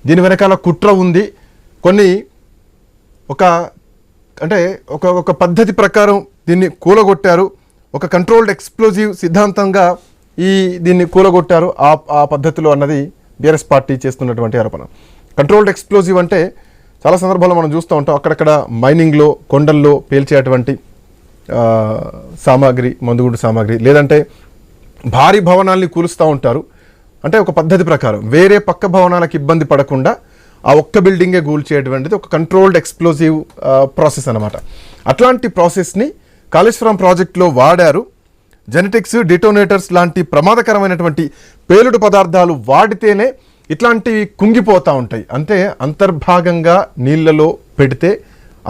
దీని వెనకాల కుట్ర ఉంది, కొన్ని ఒక పద్ధతి ప్రకారం దీన్ని కూలగొట్టారు, ఒక కంట్రోల్డ్ ఎక్స్ప్లోజివ్ సిద్ధాంతంగా దీన్ని కూలగొట్టారు ఆ పద్ధతిలో అన్నది బీఆర్ఎస్ పార్టీ చేస్తున్నటువంటి ఆరోపణ. కంట్రోల్డ్ ఎక్స్ప్లోజివ్ అంటే చాలా సందర్భాల్లో మనం చూస్తూ ఉంటాం, అక్కడక్కడ మైనింగ్లో కొండల్లో పేల్చేటువంటి సామాగ్రి, మందుగుండు సామాగ్రి, లేదంటే భారీ భవనాల్ని కూలుస్తూ ఉంటారు. అంటే ఒక పద్ధతి ప్రకారం వేరే పక్క భవనాలకు ఇబ్బంది పడకుండా ఆ ఒక్క బిల్డింగే కూల్చేటువంటిది ఒక కంట్రోల్డ్ ఎక్స్ప్లోజివ్ ప్రాసెస్ అన్నమాట. అట్లాంటి ప్రాసెస్ని కాళేశ్వరం ప్రాజెక్టులో వాడారు. జెనెటిక్స్, డిటోనేటర్స్ లాంటి ప్రమాదకరమైనటువంటి పేలుడు పదార్థాలు వాడితేనే ఇట్లాంటివి కుంగిపోతూ ఉంటాయి. అంటే అంతర్భాగంగా నీళ్లలో పెడితే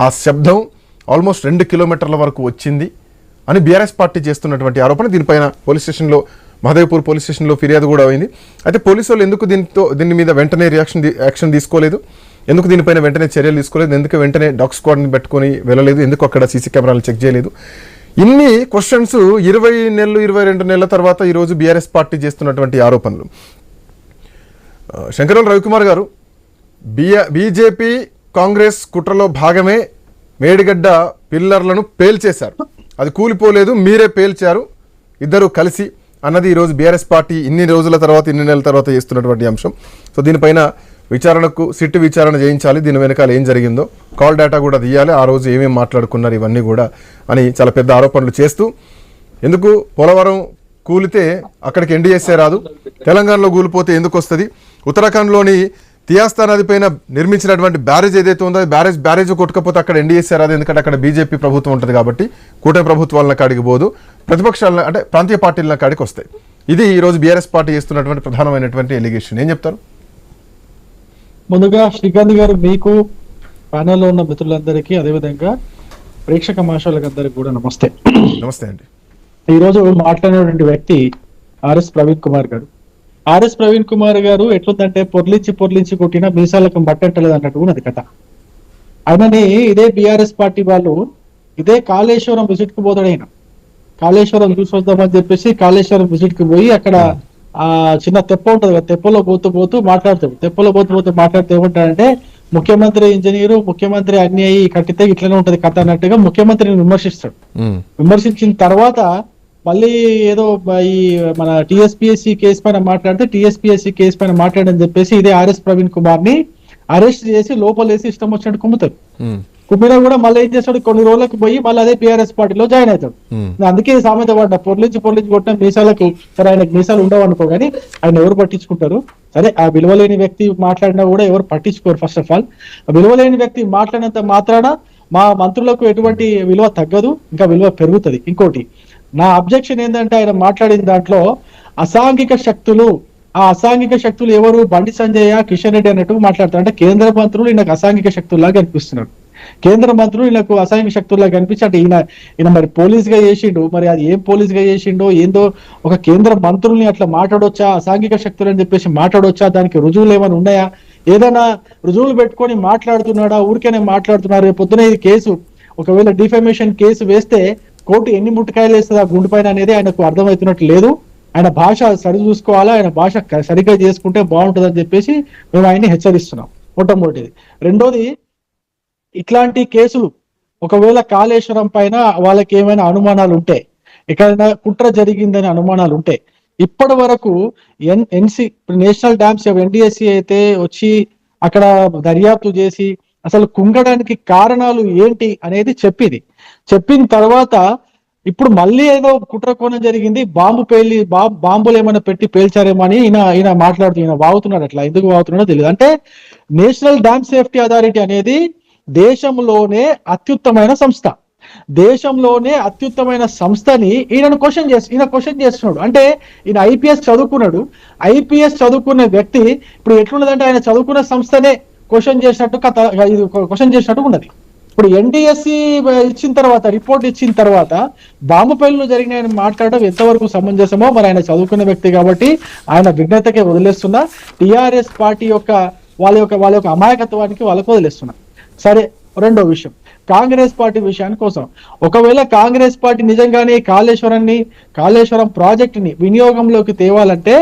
ఆ శబ్దం ఆల్మోస్ట్ 2 కిలోమీటర్ల వరకు వచ్చింది అని బీఆర్ఎస్ పార్టీ చేస్తున్నటువంటి ఆరోపణ. దీనిపైన పోలీస్ స్టేషన్లో, మహదేవ్పూర్ పోలీస్ స్టేషన్లో ఫిర్యాదు కూడా అయింది. అయితే పోలీసు వాళ్ళు ఎందుకు దీని మీద వెంటనే యాక్షన్ తీసుకోలేదు, ఎందుకు దీనిపైన వెంటనే చర్యలు తీసుకోలేదు, ఎందుకు వెంటనే డాగ్ స్క్వాడ్ని పెట్టుకొని వెళ్ళలేదు, ఎందుకు అక్కడ సీసీ కెమెరాలు చెక్ చేయలేదు, ఇన్ని క్వశ్చన్స్ 20 నెలలు 22 నెలల తర్వాత ఈరోజు బీఆర్ఎస్ పార్టీ చేస్తున్నటువంటి ఆరోపణలు. శంకరరావు రవికుమార్ గారు, బీజేపీ కాంగ్రెస్ కుట్రలో భాగమే మేడిగడ్డ పిల్లర్లను పేల్చేశారు, అది కూలిపోలేదు, మీరే పేల్చారు ఇద్దరు కలిసి అన్నది ఈరోజు బీఆర్ఎస్ పార్టీ ఇన్ని రోజుల తర్వాత, ఇన్ని నెలల తర్వాత చేస్తున్నటువంటి అంశం. సో దీనిపైన సిట్టు విచారణ చేయించాలి, దీని వెనకాల ఏం జరిగిందో కాల్ డేటా కూడా తీయాలి, ఆ రోజు ఏమేమి మాట్లాడుకున్నారు ఇవన్నీ కూడా అని చాలా పెద్ద ఆరోపణలు చేస్తూ, ఎందుకు పోలవరం కూలితే అక్కడికి ఎన్డీఎస్ఏ రాదు, తెలంగాణలో కూలిపోతే ఎందుకు వస్తుంది, ఉత్తరాఖండ్లోని తియాస్తా నది పైన నిర్మించినటువంటి బ్యారేజ్ ఏదైతే ఉందో బ్యారేజ్ కొట్టుకపోతే అక్కడ ఎన్డీఎస్ఏ రాదు, ఎందుకంటే అక్కడ బీజేపీ ప్రభుత్వం ఉంటుంది కాబట్టి కూటమి ప్రభుత్వాల కాడికి పోదు, ప్రతిపక్షాల అంటే ప్రాంతీయ పార్టీల కాడికి వస్తాయి. ఇది ఈరోజు బీఆర్ఎస్ పార్టీ చేస్తున్నటువంటి ప్రధానమైనటువంటి ఎలిగేషన్. ఏం చెప్తారు? ముందుగా శ్రీకాంత్ గారు, మీకు ప్యానెల్లో ఉన్న మిత్రులందరికీ, అదేవిధంగా ప్రేక్షక మహాశయులకు అందరికీ కూడా నమస్తే. నమస్తే అండి. ఈరోజు మాట్లాడినటువంటి వ్యక్తి ఆర్ఎస్ ప్రవీణ్ కుమార్ గారు. ఆర్ఎస్ ప్రవీణ్ కుమార్ గారు ఎట్లుందంటే పొర్లించి కొట్టిన మీసాలకు బట్టెట్టలేదు అన్నట్టు ఉన్నది కథ. ఆయనని ఇదే బీఆర్ఎస్ పార్టీ వాళ్ళు ఇదే కాళేశ్వరం విజిట్ కు పోతాడు. ఆయన కాళేశ్వరం చూసి వద్దామని చెప్పేసి కాళేశ్వరం విజిట్ కి పోయి అక్కడ ఆ చిన్న తెప్ప ఉంటది కదా, తెప్పలో పోతూ మాట్లాడితే ఏమంటాడంటే ముఖ్యమంత్రి ఇంజనీరు, ముఖ్యమంత్రి అన్ని అయ్యి కట్టితే ఇట్లనే ఉంటది కథ అన్నట్టుగా ముఖ్యమంత్రిని విమర్శిస్తాడు. విమర్శించిన తర్వాత మళ్ళీ ఏదో ఈ మన టీఎస్పీఎస్సీ కేసు పైన మాట్లాడని చెప్పేసి ఇదే ఆర్ఎస్ ప్రవీణ్ కుమార్ ని అరెస్ట్ చేసి లోపలేసి ఇష్టం వచ్చినట్టు కుమ్ముతారు. కుమ్మినా కూడా మళ్ళీ ఏం చేస్తాడు, కొన్ని రోజులకు పోయి మళ్ళీ అదే బీఆర్ఎస్ పార్టీలో జాయిన్ అవుతాడు. అందుకే సామెత పడ్డా, పొర్లించి కొట్టిన మీసాలకు. సరే, ఆయనకు మీసాలు ఉండవు అనుకో, కానీ ఆయన ఎవరు పట్టించుకుంటారు? సరే, ఆ విలువలేని వ్యక్తి మాట్లాడినా కూడా ఎవరు పట్టించుకోరు. ఫస్ట్ ఆఫ్ ఆల్, విలువలేని వ్యక్తి మాట్లాడినంత మాత్రాన మా మంత్రులకు ఎటువంటి విలువ తగ్గదు, ఇంకా విలువ పెరుగుతుంది. ఇంకోటి, నా అబ్జెక్షన్ ఏంటంటే ఆయన మాట్లాడిన దాంట్లో అసాంఘిక శక్తులు, ఆ అసాంఘిక శక్తులు ఎవరు? బండి సంజయ్, కిషన్ రెడ్డి అన్నట్టు మాట్లాడతారు. అంటే కేంద్ర మంత్రులు ఈయనకు అసాంఘిక శక్తుల్లాగా కనిపిస్తున్నారు. కేంద్ర మంత్రులు ఈయనకు అసాంఘిక శక్తుల్లాగా కనిపించి, అంటే ఈయన మరి పోలీస్ గా చేసిండు, మరి అది ఏం పోలీస్ గా చేసిండో ఏందో, ఒక కేంద్ర మంత్రుల్ని అట్లా మాట్లాడొచ్చా? అసాంఘిక శక్తులు అని చెప్పేసి మాట్లాడొచ్చా? దానికి రుజువులు ఏమైనా ఉన్నాయా? ఏదైనా రుజువులు పెట్టుకొని మాట్లాడుతున్నాడా? ఊరికేనే మాట్లాడుతున్నారు? రేపు పొద్దున ఇది కేసు, ఒకవేళ డిఫమేషన్ కేసు వేస్తే కోర్టు ఎన్ని ముట్టకాయలు వేస్తుంది ఆ గుండు పైన అనేది ఆయనకు అర్థమవుతున్నట్టు లేదు. ఆయన భాష సరి చూసుకోవాలా, ఆయన భాష సరిగ్గా చేసుకుంటే బాగుంటుంది అని చెప్పేసి మేము ఆయన్ని హెచ్చరిస్తున్నాం. మొట్టమొదటిది. రెండోది, ఇట్లాంటి కేసులు ఒకవేళ కాళేశ్వరం పైన వాళ్ళకి ఏమైనా అనుమానాలు ఉంటే, ఎక్కడైనా కుట్ర జరిగిందని అనుమానాలు ఉంటే, ఇప్పటి వరకు నేషనల్ డ్యామ్స్ ఎన్డీఎస్సీ అయితే వచ్చి అక్కడ దర్యాప్తు చేసి అసలు కుంగడానికి కారణాలు ఏంటి అనేది చెప్పిన తర్వాత ఇప్పుడు మళ్ళీ ఏదో కుట్ర కోణం జరిగింది, బాంబులు ఏమైనా పెట్టి పేల్చారేమో అని ఈయన వాగుతున్నాడు. అట్లా ఎందుకు వాగుతున్నాడో తెలియదు. అంటే నేషనల్ డ్యామ్ సేఫ్టీ అథారిటీ అనేది దేశంలోనే అత్యుత్తమైన సంస్థ. దేశంలోనే అత్యుత్తమైన సంస్థని ఈయన క్వశ్చన్ చేస్తున్నాడు. అంటే ఈయన ఐపీఎస్ చదువుకున్నాడు. ఐపీఎస్ చదువుకున్న వ్యక్తి ఇప్పుడు ఎట్లున్నదంటే ఆయన చదువుకున్న సంస్థనే క్వశ్చన్ చేసినట్టు ఉన్నది. ఇప్పుడు ఎన్డీఎస్సీ రిపోర్ట్ ఇచ్చిన తర్వాత బాంబు పేలులు జరిగినాయని మాట్లాడడం ఎంతవరకు సమంజసమో మరి ఆయన చదువుకున్న వ్యక్తి కాబట్టి ఆయన విఘ్నతకే వదిలేస్తున్నా. టీఆర్ఎస్ పార్టీ వాళ్ళ యొక్క అమాయకత్వానికి వాళ్ళకు వదిలేస్తున్నా. సరే, రెండో విషయం, కాంగ్రెస్ పార్టీ విషయానికి కోసం, ఒకవేళ కాంగ్రెస్ పార్టీ నిజంగానే కాళేశ్వరం ప్రాజెక్టుని వినియోగంలోకి తేవాలంటే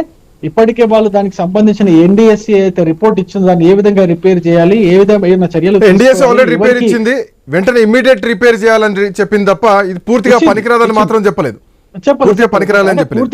ఇప్పటికే వాళ్ళు దానికి సంబంధించిన ఎన్డీఎస్సీ అయితే రిపోర్ట్ ఇచ్చిందో దాన్ని ఏ విధంగా రిపేర్ చేయాలి, ఏ విధమైన చర్యలు ఎన్డీఎస్సీ తీసుకోవాలి, ఆల్రెడీ రిపేర్ ఎవరికి- ఇచ్చింది, వెంటనే ఇమ్మీడియట్ రిపేర్ చేయాలని చెప్పింది తప్ప ఇది పూర్తిగా ఇచ్చింది. పనికిరాదని మాత్రం చెప్పలేదు. చెప్పలేదు. పూర్తిగా పనికిరాలని అంటే చెప్పలేదు. పూర్తిగా